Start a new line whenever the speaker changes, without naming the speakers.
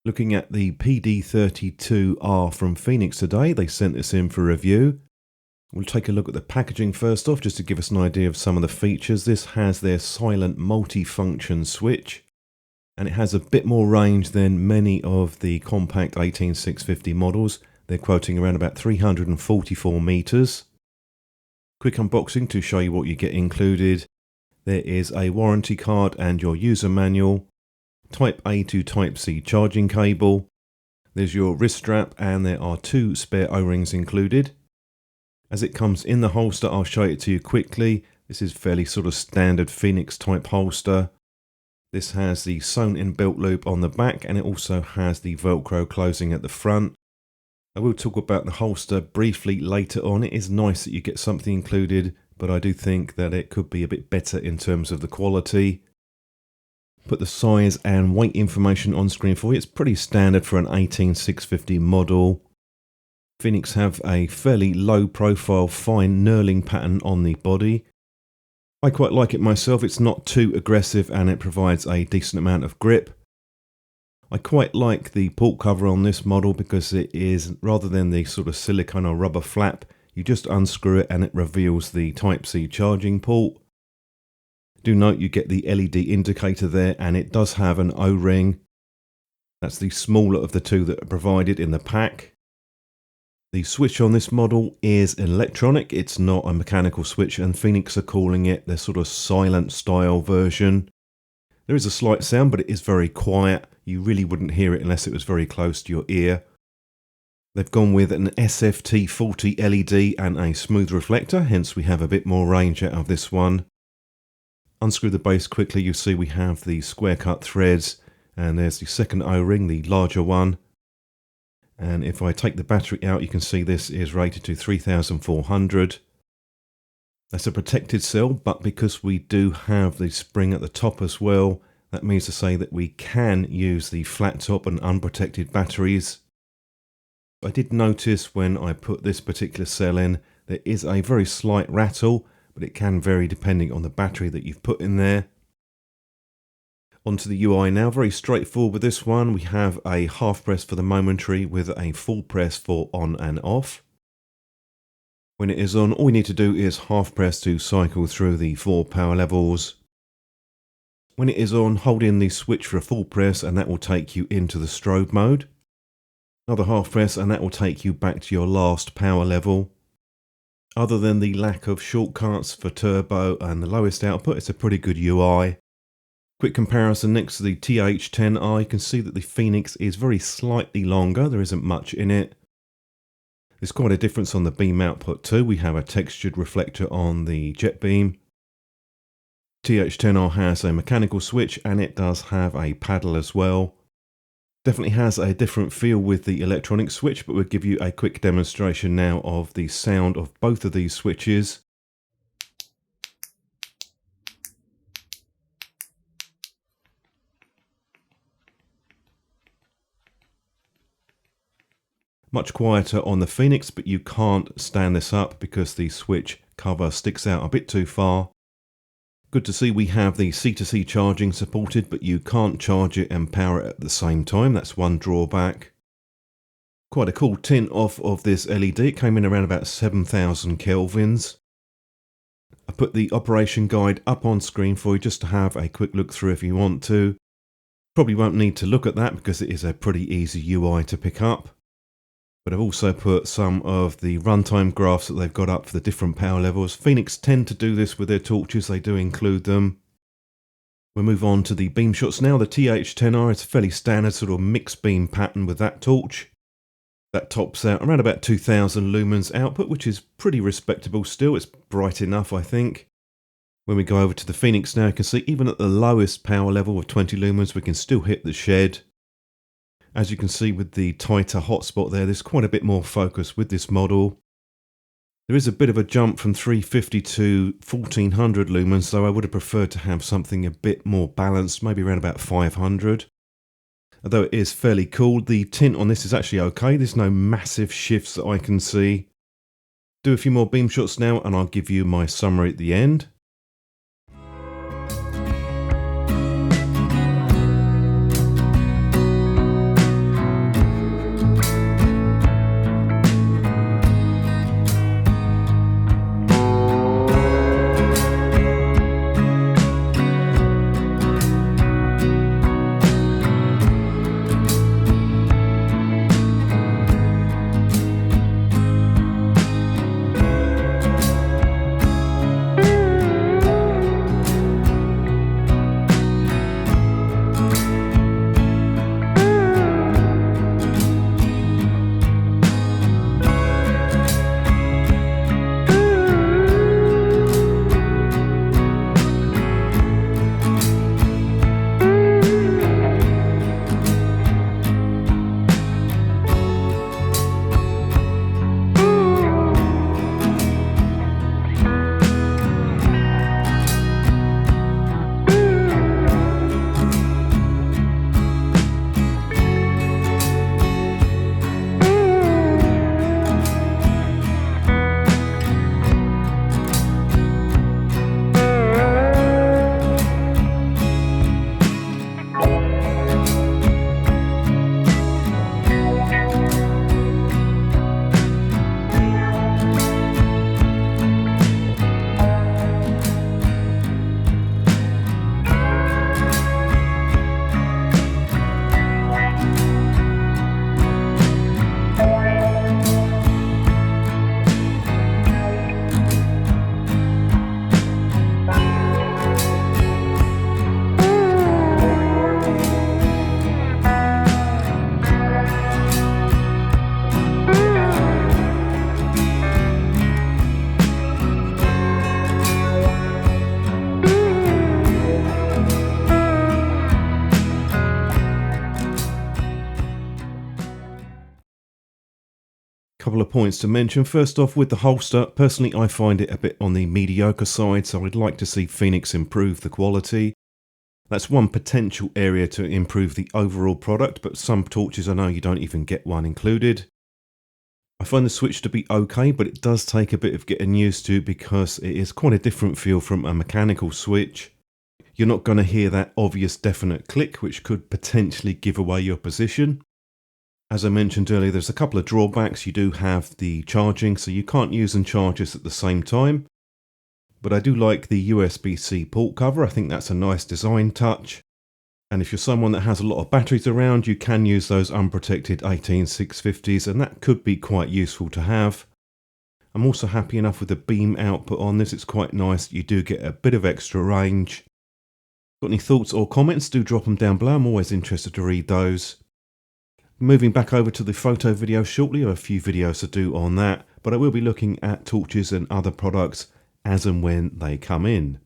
Looking at the PD32R from Fenix today, they sent this in for review. We'll take a look at the packaging first off, just to give us an idea of some of the features. This has their silent multi-function switch, and it has a bit more range than many of the compact 18650 models. They're quoting around about 344 meters. Quick unboxing to show you what you get included. There is a warranty card and your user manual. Type A to Type C charging cable. There's your wrist strap, and there are 2 spare O-rings included. As it comes in the holster, I'll show it to you quickly. This is fairly sort of standard Fenix type holster. This has the sewn in belt loop on the back, and it also has the Velcro closing at the front. I will talk about the holster briefly later on. It is nice that you get something included, but I do think that it could be a bit better in terms of the quality. Put the size and weight information on screen for you. It's pretty standard for an 18650 model. Fenix have a fairly low profile fine knurling pattern on the body. I quite like it myself. It's not too aggressive and it provides a decent amount of grip. I quite like the port cover on this model because it is, rather than the sort of silicone or rubber flap, you just unscrew it and it reveals the Type C charging port. Do note you get the LED indicator there, and it does have an O-ring. That's the smaller of the 2 that are provided in the pack. The switch on this model is electronic. It's not a mechanical switch, and Fenix are calling it their sort of silent style version. There is a slight sound, but it is very quiet. You really wouldn't hear it unless it was very close to your ear. They've gone with an SFT40 LED and a smooth reflector, hence we have a bit more range out of this one. Unscrew the base quickly. You see we have the square cut threads, and there's the second O-ring, the larger one. And if I take the battery out, you can see this is rated to 3400. That's a protected cell, but because we do have the spring at the top as well, that means to say that we can use the flat top and unprotected batteries. I did notice when I put this particular cell in, there is a very slight rattle, but it can vary depending on the battery that you've put in there. Onto the UI now. Very straightforward with this one. We have a half press for the momentary with a full press for on and off. When it is on, all we need to do is half press to cycle through the 4 power levels. When it is on, hold in the switch for a full press, and that will take you into the strobe mode. Another half press and that will take you back to your last power level. Other than the lack of shortcuts for turbo and the lowest output, it's a pretty good UI. Quick comparison next to the TH10R, you can see that the Fenix is very slightly longer. There isn't much in it. There's quite a difference on the beam output too. We have a textured reflector on the jet beam. TH10R has a mechanical switch, and it does have a paddle as well. Definitely has a different feel with the electronic switch, but we'll give you a quick demonstration now of the sound of both of these switches. Much quieter on the Fenix, but you can't stand this up because the switch cover sticks out a bit too far. Good to see we have the C2C charging supported, but you can't charge it and power it at the same time. That's one drawback. Quite a cool tint off of this LED. It came in around about 7000 kelvins. I put the operation guide up on screen for you just to have a quick look through if you want to. Probably won't need to look at that because it is a pretty easy UI to pick up. But I've also put some of the runtime graphs that they've got up for the different power levels. Fenix tend to do this with their torches, they do include them. We'll move on to the beam shots now. The TH10R is a fairly standard sort of mixed beam pattern with that torch. That tops out around about 2000 lumens output, which is pretty respectable still. It's bright enough, I think. When we go over to the Fenix now, you can see even at the lowest power level of 20 lumens, we can still hit the shed. As you can see with the tighter hotspot there's quite a bit more focus with this model. There is a bit of a jump from 350 to 1400 lumens, though I would have preferred to have something a bit more balanced, maybe around about 500. Although it is fairly cool, the tint on this is actually okay. There's no massive shifts that I can see. Do a few more beam shots now and I'll give you my summary at the end. Couple of points to mention. First off, with the holster, personally I find it a bit on the mediocre side, so I'd like to see Fenix improve the quality. That's one potential area to improve the overall product, but some torches I know you don't even get one included. I find the switch to be okay, but it does take a bit of getting used to because it is quite a different feel from a mechanical switch. You're not going to hear that obvious definite click, which could potentially give away your position. As I mentioned earlier, there's a couple of drawbacks. You do have the charging, so you can't use and charge this at the same time. But I do like the USB-C port cover. I think that's a nice design touch. And if you're someone that has a lot of batteries around, you can use those unprotected 18650s, and that could be quite useful to have. I'm also happy enough with the beam output on this. It's quite nice. You do get a bit of extra range. Got any thoughts or comments? Do drop them down below. I'm always interested to read those. Moving back over to the photo video shortly. I have a few videos to do on that, but I will be looking at torches and other products as and when they come in.